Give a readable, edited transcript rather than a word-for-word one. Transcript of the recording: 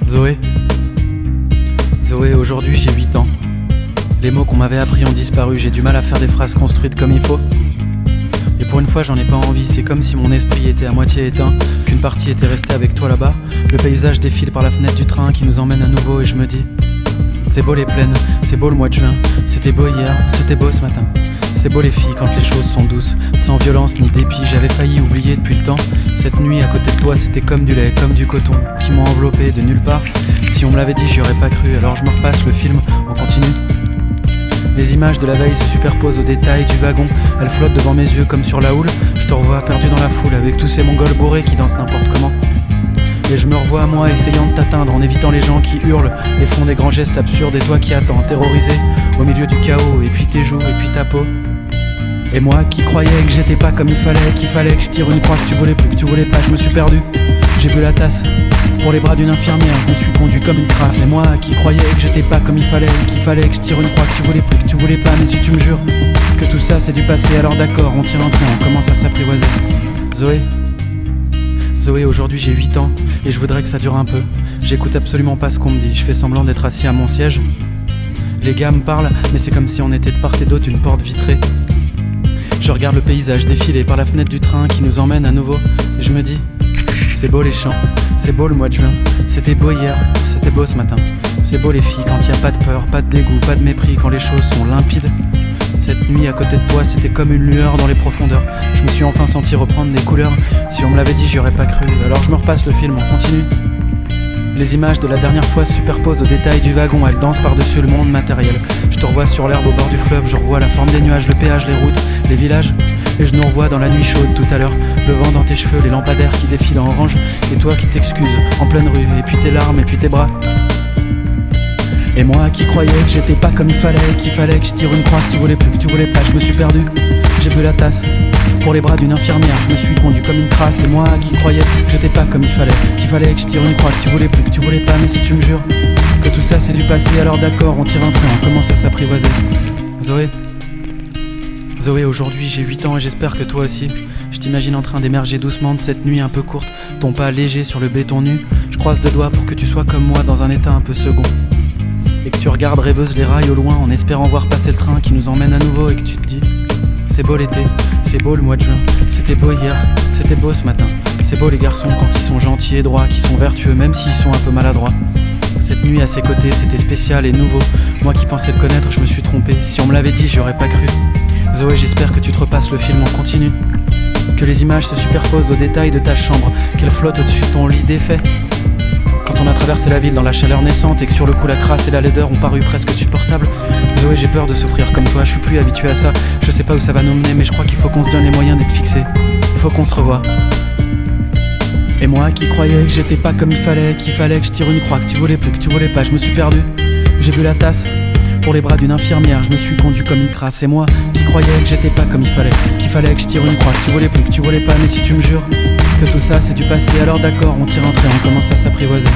Zoé, aujourd'hui j'ai 8 ans. Les mots qu'on m'avait appris ont disparu, j'ai du mal à faire des phrases construites comme il faut. Et pour une fois j'en ai pas envie, c'est comme si mon esprit était à moitié éteint, qu'une partie était restée avec toi là-bas. Le paysage défile par la fenêtre du train qui nous emmène à nouveau et je me dis: c'est beau les plaines, c'est beau le mois de juin, c'était beau hier, c'était beau ce matin. C'est beau les filles quand les choses sont douces, sans violence ni dépit, j'avais failli oublier depuis le temps. Cette nuit à côté de toi c'était comme du lait, comme du coton, qui m'ont enveloppé de nulle part. Si on me l'avait dit j'y aurais pas cru, alors je me repasse le film en continu. Les images de la veille se superposent aux détails du wagon, elles flottent devant mes yeux comme sur la houle. Je te revois perdu dans la foule avec tous ces mongols bourrés qui dansent n'importe comment. Et je me revois moi essayant de t'atteindre en évitant les gens qui hurlent et font des grands gestes absurdes, et toi qui attends, terrorisé au milieu du chaos, et puis tes joues et puis ta peau. Et moi qui croyais que j'étais pas comme il fallait, qu'il fallait que je tire une croix, que tu voulais plus, que tu voulais pas, je me suis perdu. J'ai bu la tasse pour les bras d'une infirmière, je me suis conduit comme une crasse. Et moi qui croyais que j'étais pas comme il fallait, qu'il fallait que je tire une croix, que tu voulais plus, que tu voulais pas, mais si tu me jures que tout ça c'est du passé, alors d'accord, on tire un train, on commence à s'apprivoiser. Zoé, aujourd'hui j'ai 8 ans et je voudrais que ça dure un peu. J'écoute absolument pas ce qu'on me dit, je fais semblant d'être assis à mon siège. Les gars me parlent, mais c'est comme si on était de part et d'autre d'une porte vitrée. Je regarde le paysage défiler par la fenêtre du train qui nous emmène à nouveau, et je me dis: c'est beau les champs, c'est beau le mois de juin, c'était beau hier, c'était beau ce matin. C'est beau les filles quand y a pas de peur, pas de dégoût, pas de mépris, quand les choses sont limpides. Cette nuit à côté de toi c'était comme une lueur dans les profondeurs. Je me suis enfin senti reprendre des couleurs. Si on me l'avait dit j'y aurais pas cru, alors je me repasse le film en continu. Les images de la dernière fois se superposent aux détails du wagon, elles dansent par-dessus le monde matériel. Je te revois sur l'herbe au bord du fleuve, je revois la forme des nuages, le péage, les routes, les villages. Et je nous revois dans la nuit chaude tout à l'heure, le vent dans tes cheveux, les lampadaires qui défilent en orange, et toi qui t'excuses en pleine rue, et puis tes larmes, et puis tes bras. Et moi qui croyais que j'étais pas comme il fallait, qu'il fallait que je tire une croix, que tu voulais plus, que tu voulais pas, je me suis perdu. J'ai bu la tasse pour les bras d'une infirmière, je me suis conduit comme une crasse. Et moi qui croyais que j'étais pas comme il fallait, qu'il fallait que je tire une croix, que tu voulais plus, que tu voulais pas, mais si tu me jures que tout ça c'est du passé, alors d'accord, on tire un train, on commence à s'apprivoiser. Zoé, aujourd'hui j'ai 8 ans et j'espère que toi aussi. Je t'imagine en train d'émerger doucement de cette nuit un peu courte, ton pas léger sur le béton nu. Je croise deux doigts pour que tu sois comme moi dans un état un peu second, et que tu regardes rêveuse les rails au loin en espérant voir passer le train qui nous emmène à nouveau, et que tu te dis: c'est beau l'été, c'est beau le mois de juin, c'était beau hier, c'était beau ce matin. C'est beau les garçons quand ils sont gentils et droits, qui sont vertueux même s'ils sont un peu maladroits. Cette nuit à ses côtés c'était spécial et nouveau. Moi qui pensais le connaître, je me suis trompé. Si on me l'avait dit, j'y aurais pas cru. Zoé, j'espère que tu te repasses le film en continu, que les images se superposent aux détails de ta chambre, qu'elles flottent au-dessus de ton lit défait. Quand on a traversé la ville dans la chaleur naissante et que sur le coup la crasse et la laideur ont paru presque supportables. Zoé, j'ai peur de souffrir comme toi, je suis plus habitué à ça. Je sais pas où ça va nous mener, mais je crois qu'il faut qu'on se donne les moyens d'être fixés. Il faut qu'on se revoie. Et moi qui croyais que j'étais pas comme il fallait, qu'il fallait que je tire une croix, que tu voulais plus, que tu voulais pas, je me suis perdu. J'ai bu la tasse pour les bras d'une infirmière, je me suis conduit comme une crasse. Et moi qui croyais que j'étais pas comme il fallait, qu'il fallait que je tire une croix, que tu voulais plus, que tu voulais pas, mais si tu me jures que tout ça c'est du passé, alors d'accord, on tire un trait, on commence à s'apprivoiser.